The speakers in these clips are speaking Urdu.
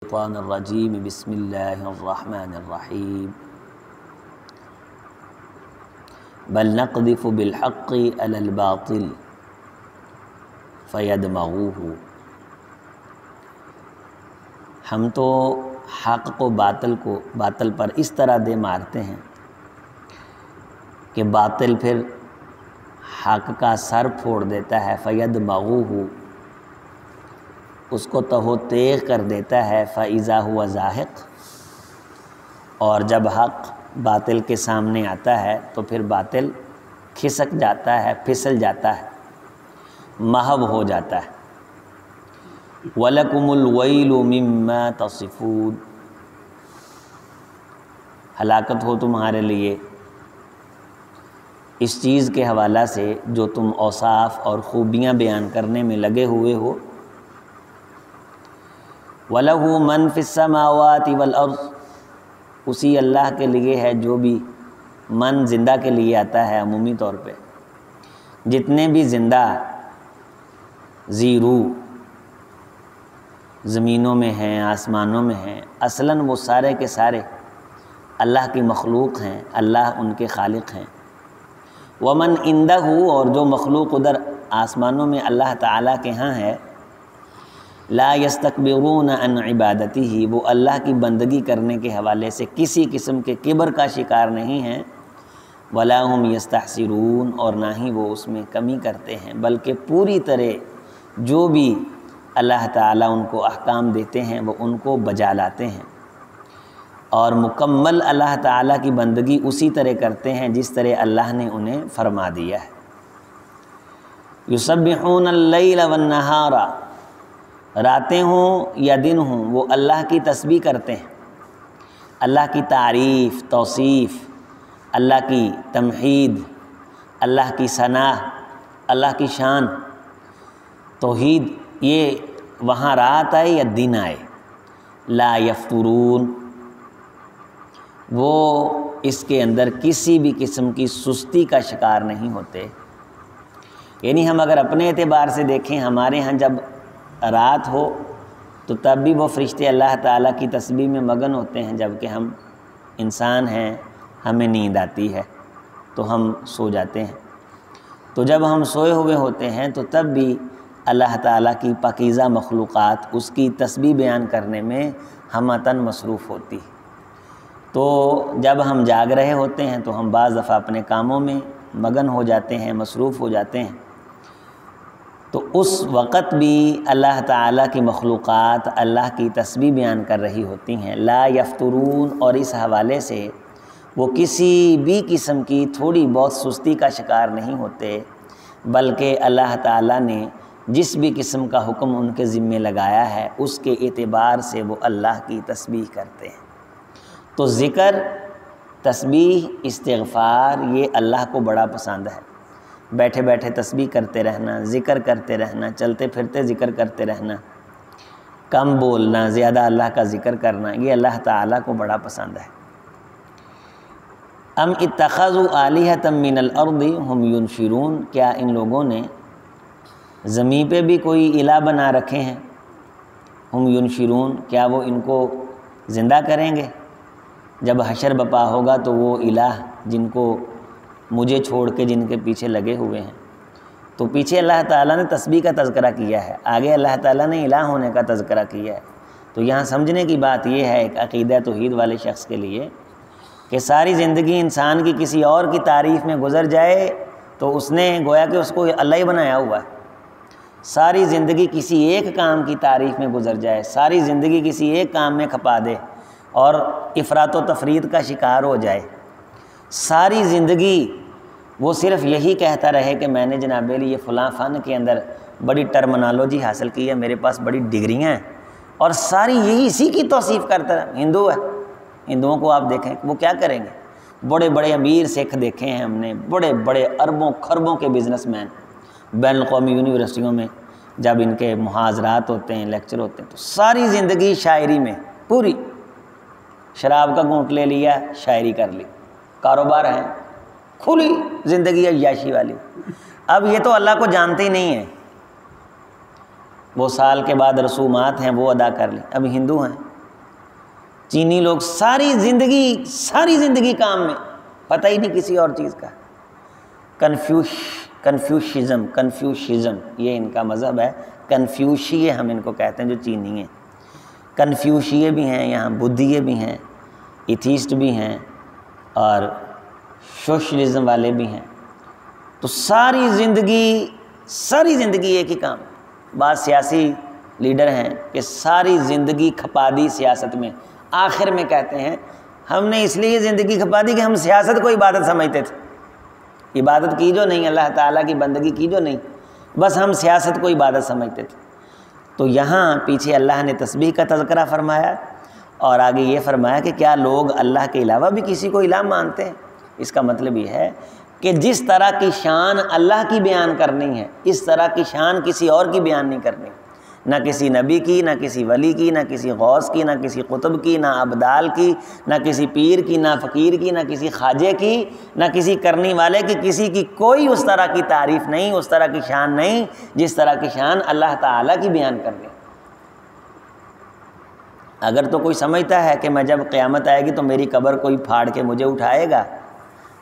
الشیطان الرجیم بسم اللہ الرحمن الرحیم بل نقذف بالحق علی الباطل فیدمغوہ، ہم تو حق کو باطل پر اس طرح دے مارتے ہیں کہ باطل پھر حق کا سر پھوڑ دیتا ہے، فیدمغوہ، اس کو تہو تیغ کر دیتا ہے، فاذا ہوا زاہق، اور جب حق باطل کے سامنے آتا ہے تو پھر باطل کھسک جاتا ہے، پھسل جاتا ہے، محو ہو جاتا ہے۔ وَلَكُمُ الْوَيْلُ مِمَّا تَصِفُونَ، ہلاکت ہو تمہارے لیے اس چیز کے حوالہ سے جو تم اوصاف اور خوبیاں بیان کرنے میں لگے ہوئے ہو۔ وَلَهُ مَن فِي السَّمَاوَاتِ وَالْأَرْضِ، اسی اللہ کے لیے ہے جو بھی من زندہ کے لیے آتا ہے عمومی طور پہ، جتنے بھی زندہ ذی روح زمینوں میں ہیں، آسمانوں میں ہیں، اصلاً وہ سارے کے سارے اللہ کی مخلوق ہیں، اللہ ان کے خالق ہیں۔ ومن عندہ، اور جو مخلوق ادھر آسمانوں میں اللہ تعالیٰ کے ہاں ہے، لا یستکبرون عن عبادتہ، وہ اللہ کی بندگی کرنے کے حوالے سے کسی قسم کے کبر کا شکار نہیں ہیں، ولا هم یستحسرون، اور نہ ہی وہ اس میں کمی کرتے ہیں، بلکہ پوری طرح جو بھی اللہ تعالیٰ ان کو احکام دیتے ہیں وہ ان کو بجا لاتے ہیں، اور مکمل اللہ تعالیٰ کی بندگی اسی طرح کرتے ہیں جس طرح اللہ نے انہیں فرما دیا ہے۔ یسبحون اللیل والنہار، راتیں ہوں یا دن ہوں وہ اللہ کی تسبیح کرتے ہیں، اللہ کی تعریف، توصیف، اللہ کی تمحید، اللہ کی ثنا، اللہ کی شان، توحید، یہ وہاں رات آئے یا دن آئے، لا یفترون، وہ اس کے اندر کسی بھی قسم کی سستی کا شکار نہیں ہوتے۔ یعنی ہم اگر اپنے اعتبار سے دیکھیں، ہمارے ہاں جب رات ہو تو تب بھی وہ فرشتے اللہ تعالیٰ کی تسبیح میں مگن ہوتے ہیں، جب کہ ہم انسان ہیں، ہمیں نیند آتی ہے تو ہم سو جاتے ہیں۔ تو جب ہم سوئے ہوئے ہوتے ہیں تو تب بھی اللہ تعالیٰ کی پاکیزہ مخلوقات اس کی تسبیح بیان کرنے میں ہمتاً مصروف ہوتی۔ تو جب ہم جاگ رہے ہوتے ہیں تو ہم بعض دفعہ اپنے کاموں میں مگن ہو جاتے ہیں، مصروف ہو جاتے ہیں، تو اس وقت بھی اللہ تعالیٰ کی مخلوقات اللہ کی تسبیح بیان کر رہی ہوتی ہیں، لا یفترون، اور اس حوالے سے وہ کسی بھی قسم کی تھوڑی بہت سستی کا شکار نہیں ہوتے، بلکہ اللہ تعالیٰ نے جس بھی قسم کا حکم ان کے ذمے لگایا ہے اس کے اعتبار سے وہ اللہ کی تسبیح کرتے ہیں۔ تو ذکر، تسبیح، استغفار، یہ اللہ کو بڑا پسند ہے۔ بیٹھے بیٹھے تسبیح کرتے رہنا، ذکر کرتے رہنا، چلتے پھرتے ذکر کرتے رہنا، کم بولنا، زیادہ اللہ کا ذکر کرنا، یہ اللہ تعالیٰ کو بڑا پسند ہے۔ ام اتخذوا آلہۃ من الارض ہم ینشرون، کیا ان لوگوں نے زمین پہ بھی کوئی الہ بنا رکھے ہیں؟ ہم ینشرون، کیا وہ ان کو زندہ کریں گے؟ جب حشر بپا ہوگا تو وہ الہ جن کو مجھے چھوڑ کے جن کے پیچھے لگے ہوئے ہیں، تو پیچھے اللہ تعالیٰ نے تسبیح کا تذکرہ کیا ہے، آگے اللہ تعالیٰ نے الہ ہونے کا تذکرہ کیا ہے۔ تو یہاں سمجھنے کی بات یہ ہے ایک عقیدہ توحید والے شخص کے لیے کہ ساری زندگی انسان کی کسی اور کی تعریف میں گزر جائے تو اس نے گویا کہ اس کو اللہ ہی بنایا ہوا ہے۔ ساری زندگی کسی ایک کام کی تعریف میں گزر جائے، ساری زندگی کسی ایک کام میں کھپا دے اور افراط و تفرید کا شکار ہو جائے، ساری زندگی وہ صرف یہی کہتا رہے کہ میں نے جناب علی یہ فلاں فن کے اندر بڑی ٹرمنالوجی حاصل کی ہے، میرے پاس بڑی ڈگریاں ہیں، اور ساری یہی اسی کی توصیف کرتا رہے۔ ہندو ہے، ہندوؤں کو آپ دیکھیں وہ کیا کریں گے، بڑے بڑے امیر سکھ دیکھے ہیں ہم نے، بڑے بڑے اربوں خربوں کے بزنس مین، بین الاقوامی یونیورسٹیوں میں جب ان کے محاضرات ہوتے ہیں، لیکچر ہوتے ہیں، تو ساری زندگی شاعری میں، پوری شراب کا گھونٹ لے لیا، شاعری کر لی، کاروبار ہے، کھلی زندگی عیاشی والی۔ اب یہ تو اللہ کو جانتے ہی نہیں ہیں، وہ سال کے بعد رسومات ہیں وہ ادا کر لیں۔ اب ہندو ہیں، چینی لوگ ساری زندگی کام میں، پتہ ہی نہیں کسی اور چیز کا۔ کنفیوشزم یہ ان کا مذہب ہے، کنفیوشیے ہم ان کو کہتے ہیں جو چینی ہیں۔ کنفیوشیے بھی ہیں یہاں، بدھیے بھی ہیں، ایتھیسٹ بھی ہیں اور سوشلزم والے بھی ہیں۔ تو ساری زندگی ایک ہی کام۔ بعض سیاسی لیڈر ہیں کہ ساری زندگی کھپا دی سیاست میں، آخر میں کہتے ہیں ہم نے اس لیے زندگی کھپا دی کہ ہم سیاست کو عبادت سمجھتے تھے، عبادت کی جو نہیں، اللہ تعالیٰ کی بندگی کی جو نہیں، بس ہم سیاست کو عبادت سمجھتے تھے۔ تو یہاں پیچھے اللہ نے تسبیح کا تذکرہ فرمایا اور آگے یہ فرمایا کہ کیا لوگ اللہ کے علاوہ بھی کسی کو الہ مانتے ہیں؟ اس کا مطلب یہ ہے کہ جس طرح کی شان اللہ کی بیان کرنی ہے، اس طرح کی شان کسی اور کی بیان نہیں کرنی، نہ کسی نبی کی، نہ کسی ولی کی، نہ کسی غوث کی، نہ کسی قطب کی، نہ ابدال کی، نہ کسی پیر کی، نہ فقیر کی، نہ کسی خواجے کی، نہ کسی کرنی والے کی، کسی کی کوئی اس طرح کی تعریف نہیں، اس طرح کی شان نہیں جس طرح کی شان اللہ تعالیٰ کی بیان کرنی۔ اگر تو کوئی سمجھتا ہے کہ میں جب قیامت آئے گی تو میری قبر کوئی پھاڑ کے مجھے اٹھائے گا،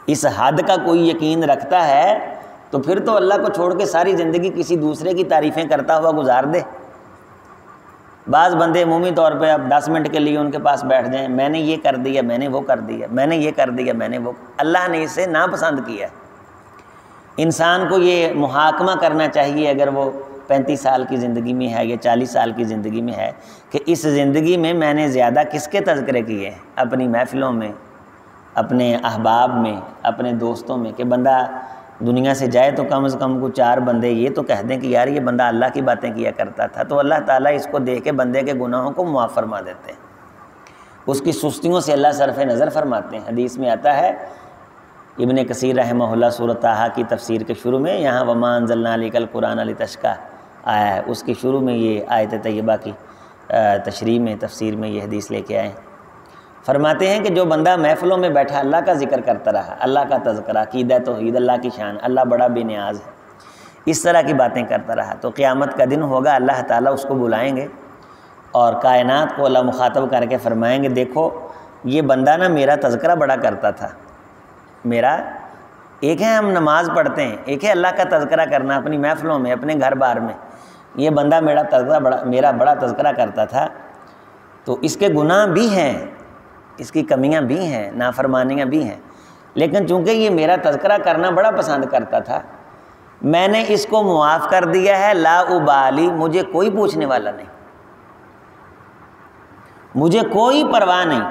اس حد کا کوئی یقین رکھتا ہے تو پھر تو اللہ کو چھوڑ کے ساری زندگی کسی دوسرے کی تعریفیں کرتا ہوا گزار دے۔ بعض بندے عمومی طور پہ اب 10 منٹ کے لیے ان کے پاس بیٹھ جائیں، میں نے یہ کر دیا، میں نے وہ کر دیا، میں نے یہ کر دیا، میں نے وہ، اللہ نے اسے ناپسند کیا۔ انسان کو یہ محاکمہ کرنا چاہیے اگر وہ 35 سال کی زندگی میں ہے یا 40 سال کی زندگی میں ہے کہ اس زندگی میں نے زیادہ کس کے تذکرے کیے ہیں، اپنی محفلوں میں، اپنے احباب میں، اپنے دوستوں میں، کہ بندہ دنیا سے جائے تو کم از کم کو 4 بندے یہ تو کہہ دیں کہ یار یہ بندہ اللہ کی باتیں کیا کرتا تھا، تو اللہ تعالیٰ اس کو دیکھ کے بندے کے گناہوں کو معاف فرما دیتے ہیں، اس کی سستیوں سے اللہ صرف نظر فرماتے ہیں۔ حدیث میں آتا ہے، ابن کثیر رحمہ اللہ سورۃ طٰہٰ کی تفسیر کے شروع میں یہاں وما انزلنا علیک القرآن لتشقیٰ آیا ہے، اس کے شروع میں یہ آیت طیبہ کی تشریح میں تفسیر میں یہ حدیث لے کے آئے ہیں۔ فرماتے ہیں کہ جو بندہ محفلوں میں بیٹھا اللہ کا ذکر کرتا رہا، اللہ کا تذکرہ، عقیدہ توحید، اللہ کی شان، اللہ بڑا بے نیاز ہے، اس طرح کی باتیں کرتا رہا، تو قیامت کا دن ہوگا، اللہ تعالیٰ اس کو بلائیں گے اور کائنات کو اللہ مخاطب کر کے فرمائیں گے دیکھو یہ بندہ نا میرا تذکرہ بڑا کرتا تھا، میرا ایک ہے ہم نماز پڑھتے ہیں، ایک ہے اللہ کا تذکرہ کرنا اپنی محفلوں میں، اپنے گھر بار میں، یہ بندہ میرا بڑا تذکرہ کرتا تھا، تو اس کے گناہ بھی ہیں، اس کی کمیاں بھی ہیں، نافرمانیاں بھی ہیں، لیکن چونکہ یہ میرا تذکرہ کرنا بڑا پسند کرتا تھا، میں نے اس کو معاف کر دیا ہے، لا ابالی، مجھے کوئی پوچھنے والا نہیں، مجھے کوئی پرواہ نہیں۔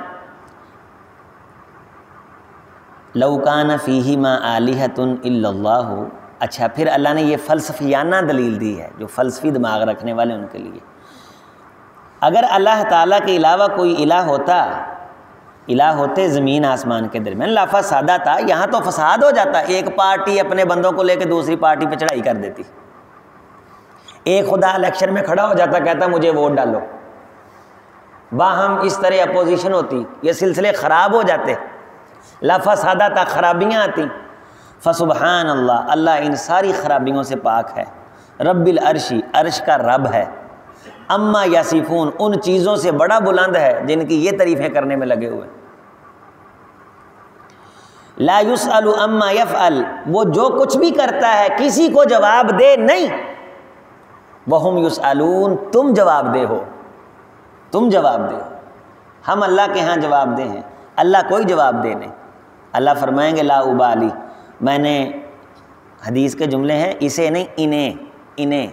لو کان فیہما آلہۃ الا اللہ، اچھا پھر اللہ نے یہ فلسفیانہ دلیل دی ہے، جو فلسفی دماغ رکھنے والے ان کے لیے، اگر اللہ تعالیٰ کے علاوہ کوئی الہ ہوتے زمین آسمان کے درمیان لافسادہ تھا، یہاں تو فساد ہو جاتا، ایک پارٹی اپنے بندوں کو لے کے دوسری پارٹی پہ چڑھائی کر دیتی، ایک خدا الیکشن میں کھڑا ہو جاتا کہتا مجھے ووٹ ڈالو، باہم اس طرح اپوزیشن ہوتی، یہ سلسلے خراب ہو جاتے، لافسادہ تھا، خرابیاں آتی۔ فسبحان اللہ، اللہ ان ساری خرابیوں سے پاک ہے، رب العرش، عرش کا رب ہے، اما یصفون، ان چیزوں سے بڑا بلند ہے جن کی یہ تعریفیں کرنے میں لگے ہوئے، لا یسأل اما یفعل، وہ جو کچھ بھی کرتا ہے کسی کو جواب دے نہیں، وہم یسألون، تم جواب دے ہو، تم جواب دے، ہم اللہ کے ہاں جواب دے ہیں، اللہ کوئی جواب دے نہیں۔ اللہ فرمائیں گے لا ابالی، میں نے، حدیث کے جملے ہیں، اسے نہیں انہیں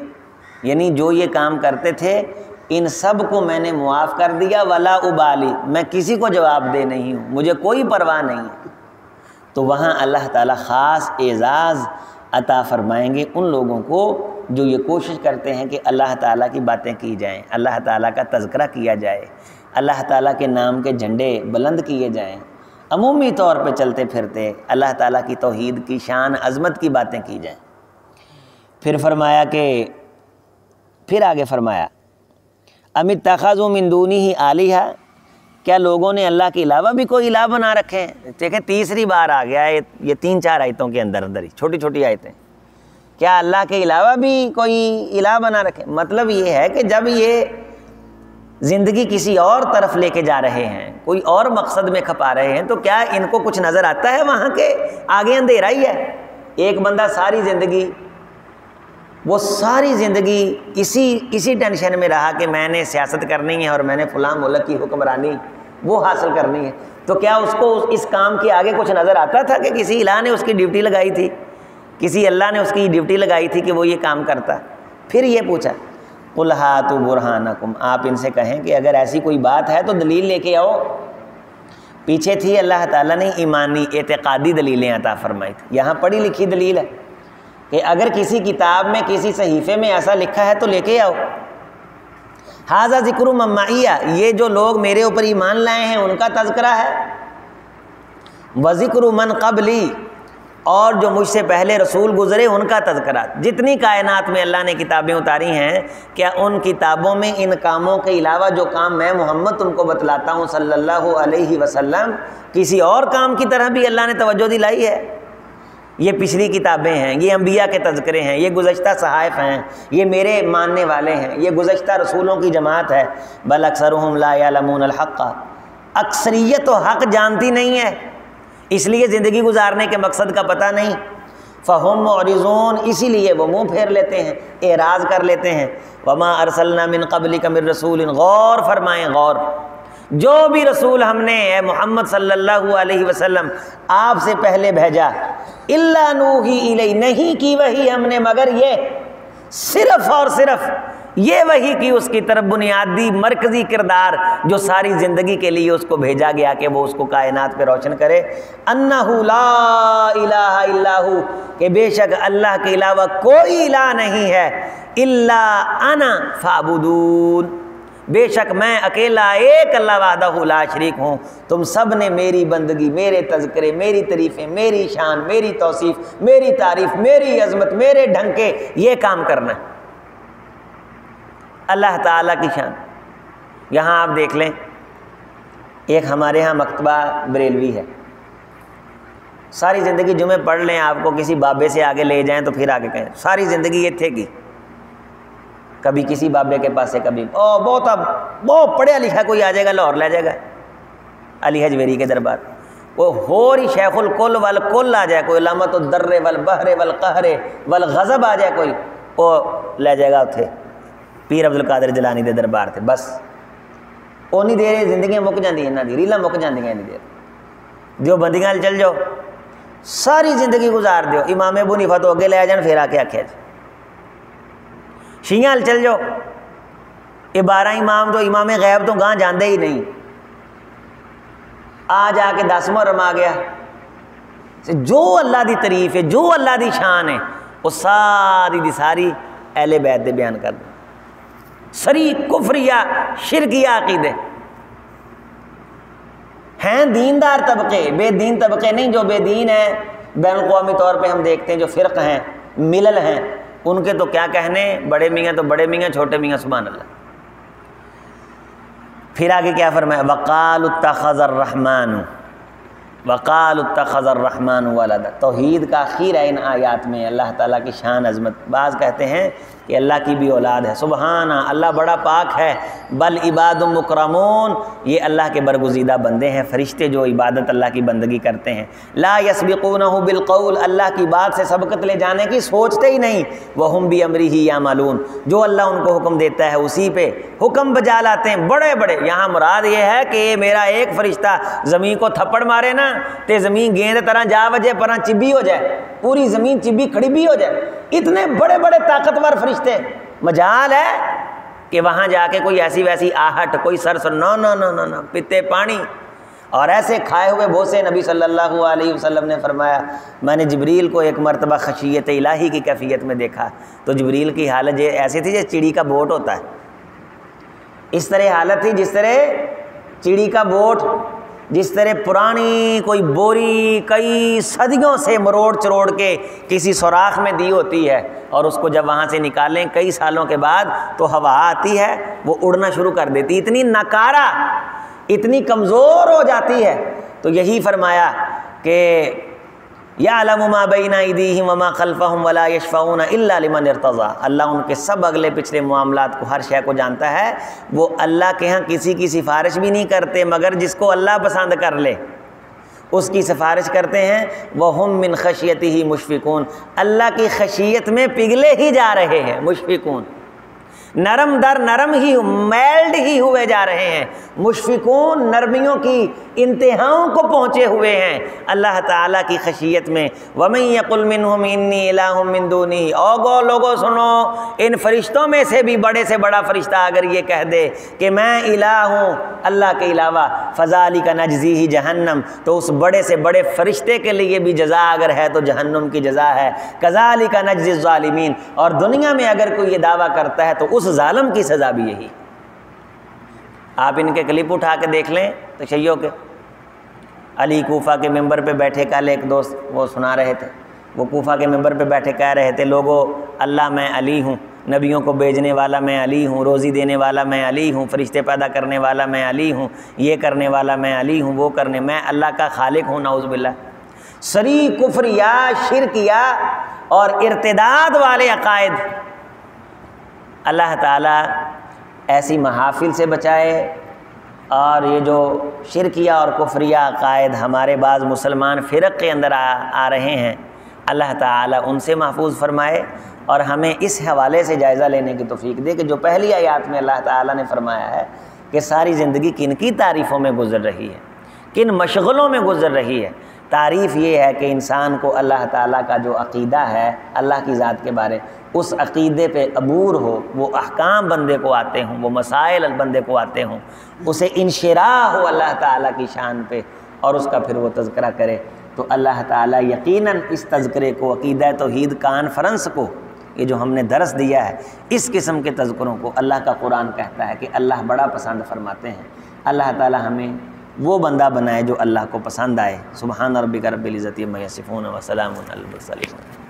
یعنی جو یہ کام کرتے تھے ان سب کو میں نے معاف کر دیا، ولا ابالی، میں کسی کو جواب دے نہیں ہوں، مجھے کوئی پرواہ نہیں ہے۔ تو وہاں اللہ تعالیٰ خاص اعزاز عطا فرمائیں گے ان لوگوں کو جو یہ کوشش کرتے ہیں کہ اللہ تعالیٰ کی باتیں کی جائیں، اللہ تعالیٰ کا تذکرہ کیا جائے، اللہ تعالیٰ کے نام کے جھنڈے بلند کیے جائیں، عمومی طور پہ چلتے پھرتے اللہ تعالیٰ کی توحید کی شان عظمت کی باتیں کی جائیں۔ پھر فرمایا کہ پھر آگے فرمایا ام اتخذوا من دونہ آلہہ، کیا لوگوں نے اللہ کے علاوہ بھی کوئی الہ بنا رکھے ہیں؟ دیکھیں تیسری بار آ گیا ہے یہ 3-4 آیتوں کے اندر ہی، چھوٹی چھوٹی آیتیں، کیا اللہ کے علاوہ بھی کوئی الہ بنا رکھے؟ مطلب یہ ہے کہ جب یہ زندگی کسی اور طرف لے کے جا رہے ہیں، کوئی اور مقصد میں کھپا رہے ہیں، تو کیا ان کو کچھ نظر آتا ہے وہاں کے آگے اندھیرا ہی ہے؟ ایک بندہ ساری زندگی اسی ٹینشن میں رہا کہ میں نے سیاست کرنی ہے اور میں نے فلاں ملک کی حکمرانی وہ حاصل کرنی ہے، تو کیا اس کو اس کام کے آگے کچھ نظر آتا تھا کہ کسی الہ نے اس کی ڈیوٹی لگائی تھی، کسی اللہ نے اس کی ڈیوٹی لگائی تھی کہ وہ یہ کام کرتا؟ پھر یہ پوچھا قُلْ هَاتُوا بُرْهَانَكُمْ، آپ ان سے کہیں کہ اگر ایسی کوئی بات ہے تو دلیل لے کے آؤ۔ پیچھے تھی اللہ تعالیٰ نے ایمانی اعتقادی دلیلیں عطا فرمائی تھی، یہاں پڑھی لکھی دلیل ہے کہ اگر کسی کتاب میں کسی صحیفے میں ایسا لکھا ہے تو لے کے آؤ۔ ھذا ذکر من معی، یہ جو لوگ میرے اوپر ایمان لائے ہیں ان کا تذکرہ ہے، وذکر من قبلی، اور جو مجھ سے پہلے رسول گزرے ان کا تذکرہ۔ جتنی کائنات میں اللہ نے کتابیں اتاری ہیں، کیا ان کتابوں میں ان کاموں کے علاوہ جو کام میں محمد تم کو بتلاتا ہوں صلی اللہ علیہ وسلم، کسی اور کام کی طرح بھی اللہ نے توجہ دلائی ہے؟ یہ پچھلی کتابیں ہیں، یہ انبیاء کے تذکرے ہیں، یہ گزشتہ صحائف ہیں، یہ میرے ماننے والے ہیں، یہ گزشتہ رسولوں کی جماعت ہے۔ بل اکثرهم لا یعلمون الحق، اکثریت تو حق جانتی نہیں ہے، اس لیے زندگی گزارنے کے مقصد کا پتہ نہیں۔ فہم معرضون، اسی لیے وہ منہ پھیر لیتے ہیں، اعراض کر لیتے ہیں۔ وما ارسلنا من قبلک من رسول، غور فرمائیں، غور، جو بھی رسول ہم نے اے محمد صلی اللہ علیہ وسلم آپ سے پہلے بھیجا، الا نوحی الیہ، نہیں کی وحی ہم نے مگر یہ، صرف اور صرف یہ وحی کی اس کی طرف بنیادی مرکزی کردار جو ساری زندگی کے لیے اس کو بھیجا گیا کہ وہ اس کو کائنات پہ روشن کرے، انہ لا الہ الا ہو، کہ بے شک اللہ کے علاوہ کوئی الہ نہیں ہے، الا انا فاعبدون، بے شک میں اکیلا ایک اللہ وحدہ لا شریک ہوں، تم سب نے میری بندگی، میرے تذکرے، میری تعریفیں، میری شان، میری توصیف، میری تعریف، میری عظمت، میرے ڈھنگ کے یہ کام کرنا ہے۔ اللہ تعالیٰ کی شان، یہاں آپ دیکھ لیں، ایک ہمارے ہاں مکتبہ بریلوی ہے، ساری زندگی جمعے پڑھ لیں، آپ کو کسی بابے سے آگے لے جائیں تو پھر آگے کہیں، ساری زندگی یہ تھے کی، کبھی کسی بابے کے پاس سے، کبھی بہت پڑھیا لکھا کوئی آ جائے گا لاہور لے جائے گا علی حجویری کے دربار، وہ ہو رہی شیخ الکل والکل آ جائے کوئی، علامت الدر والبحر والقہر والغضب آ جائے کوئی، وہ لے جائے گا اتھے پیر عبد القادر جیلانی دے دربار تھے، بس اونی دیر زندگیاں مک جاندی ہیں، دی ریلاں مک جاندیاں اینی دیر، جو بندیاں چل جاؤ ساری زندگی گزار دیو، امام ابو حنیفہ تو اگے لے جان، پھر آ کے آکھیا جی شیعہ چل جاؤ، یہ 12 امام تو امام غیب تو گاں جاندے ہی نہیں، آ جا کے 10 محرم آ گیا، جو اللہ دی تعریف ہے، جو اللہ دی شان ہے، وہ ساری دی ساری اہل بیت دے بیان کر دیں، سری کفریہ شرکیہ عقیدے ہیں، دیندار طبقے، بے دین طبقے نہیں، جو بے دین ہیں بین الاقوامی طور پہ ہم دیکھتے ہیں جو فرق ہیں، ملل ہیں، ان کے تو کیا کہنے، بڑے میاں تو بڑے میاں، چھوٹے میاں سبحان اللہ۔ پھر آگے کیا فرمایا، وقالوا اتخذ الرحمن، وقالوا اتخذ الرحمن ولدا، توحید کا اخیر ہے ان آیات میں، اللہ تعالیٰ کی شان عظمت، بعض کہتے ہیں کہ اللہ کی بھی اولاد ہے، سبحانہ، اللہ بڑا پاک ہے، بل عباد مکرمون، یہ اللہ کے برگزیدہ بندے ہیں، فرشتے جو عبادت اللہ کی بندگی کرتے ہیں، لا یسبقونہ بالقول، اللہ کی بات سے سبقت لے جانے کی سوچتے ہی نہیں، وہم بامرہ یعملون، جو اللہ ان کو حکم دیتا ہے اسی پہ حکم بجا لاتے ہیں، بڑے بڑے، یہاں مراد یہ ہے کہ میرا ایک فرشتہ زمین کو تھپڑ مارے نا تے زمین گیند طرح جا وجے پرا چبی ہو جائے، پوری زمین چبی کھڑی بھی ہو جائے، اتنے بڑے بڑے طاقتور فرشتے، مجال ہے کہ وہاں جا کے کوئی ایسی ویسی آہٹ، کوئی سر نو نو نو نو نو پیتے پانی اور ایسے کھائے ہوئے بوسے۔ نبی صلی اللہ علیہ وسلم نے فرمایا، میں نے جبریل کو ایک مرتبہ خشیت الہی کی کیفیت میں دیکھا، تو جبریل کی حالت ایسی تھی جیسے چڑی کا بوٹ ہوتا ہے، اس طرح حالت تھی جس طرح چڑی کا بوٹ، جس طرح پرانی کوئی بوری کئی صدیوں سے مروڑ چروڑ کے کسی سوراخ میں دی ہوتی ہے، اور اس کو جب وہاں سے نکالیں کئی سالوں کے بعد تو ہوا آتی ہے، وہ اڑنا شروع کر دیتی، اتنی ناکارہ، اتنی کمزور ہو جاتی ہے۔ تو یہی فرمایا کہ یعلم ما بین ایدیہم وما خلفہم ولا یشفعون الا لمن ارتضی، اللہ ان کے سب اگلے پچھلے معاملات کو، ہر شے کو جانتا ہے، وہ اللہ کے ہاں کسی کی سفارش بھی نہیں کرتے مگر جس کو اللہ پسند کر لے اس کی سفارش کرتے ہیں۔ وہم من خشیتہ مشفقون، اللہ کی خشیت میں پگھلے ہی جا رہے ہیں، مشفقون، نرم در نرم ہی، میلڈ ہی ہوئے جا رہے ہیں، مشفقون، نرمیوں کی انتہاؤں کو پہنچے ہوئے ہیں اللہ تعالیٰ کی خشیت میں۔ وَمَن يَقُلْ مِنْهُمْ إِنِّي إِلَٰهٌ مِّن دُونِهِ، اوگو لوگو سنو، ان فرشتوں میں سے بھی بڑے سے بڑا فرشتہ اگر یہ کہہ دے کہ میں الہ ہوں اللہ کے علاوہ، فَذَلِكَ نَجْزِيهِ جہنم، تو اس بڑے سے بڑے فرشتے کے لیے بھی جزا اگر ہے تو جہنم کی جزا ہے۔ كَذَلِكَ نَجْزِي الظَّالِمِينَ، اور دنیا میں اگر کوئی یہ دعویٰ کرتا ہے تو اس ظالم کی سزا بھی یہی۔ آپ ان کے کلپ اٹھا کے دیکھ لیں تشیع کے، علی کوفہ کے ممبر پہ بیٹھے، کل ایک دوست وہ سنا رہے تھے، وہ کوفہ کے ممبر پہ بیٹھے کہہ رہے تھے لوگو اللہ میں علی ہوں، نبیوں کو بھیجنے والا میں علی ہوں، روزی دینے والا میں علی ہوں، فرشتے پیدا کرنے والا میں علی ہوں، یہ کرنے والا میں علی ہوں، وہ کرنے، میں اللہ کا خالق ہوں، نعوذ باللہ۔ سری کفر یا شرک یا اور ارتداد والے عقائد، اللہ تعالیٰ ایسی محافل سے بچائے۔ اور یہ جو شرکیہ اور کفریہ عقائد ہمارے بعض مسلمان فرق کے اندر آ رہے ہیں، اللہ تعالیٰ ان سے محفوظ فرمائے، اور ہمیں اس حوالے سے جائزہ لینے کی توفیق دے کہ جو پہلی آیات میں اللہ تعالیٰ نے فرمایا ہے کہ ساری زندگی کن کی تعریفوں میں گزر رہی ہے، کن مشغلوں میں گزر رہی ہے۔ تعریف یہ ہے کہ انسان کو اللہ تعالیٰ کا جو عقیدہ ہے اللہ کی ذات کے بارے، اس عقیدے پہ عبور ہو، وہ احکام بندے کو آتے ہوں، وہ مسائل بندے کو آتے ہوں، اسے انشراح ہو اللہ تعالیٰ کی شان پہ، اور اس کا پھر وہ تذکرہ کرے، تو اللہ تعالیٰ یقیناً اس تذکرے کو، عقیدہ توحید کانفرنس کو، یہ جو ہم نے درس دیا ہے، اس قسم کے تذکروں کو اللہ کا قرآن کہتا ہے کہ اللہ بڑا پسند فرماتے ہیں۔ اللہ تعالیٰ ہمیں وہ بندہ بنائے جو اللہ کو پسند آئے۔ سبحان ربک رب العزت عما یصفون وسلام علی المرسلین۔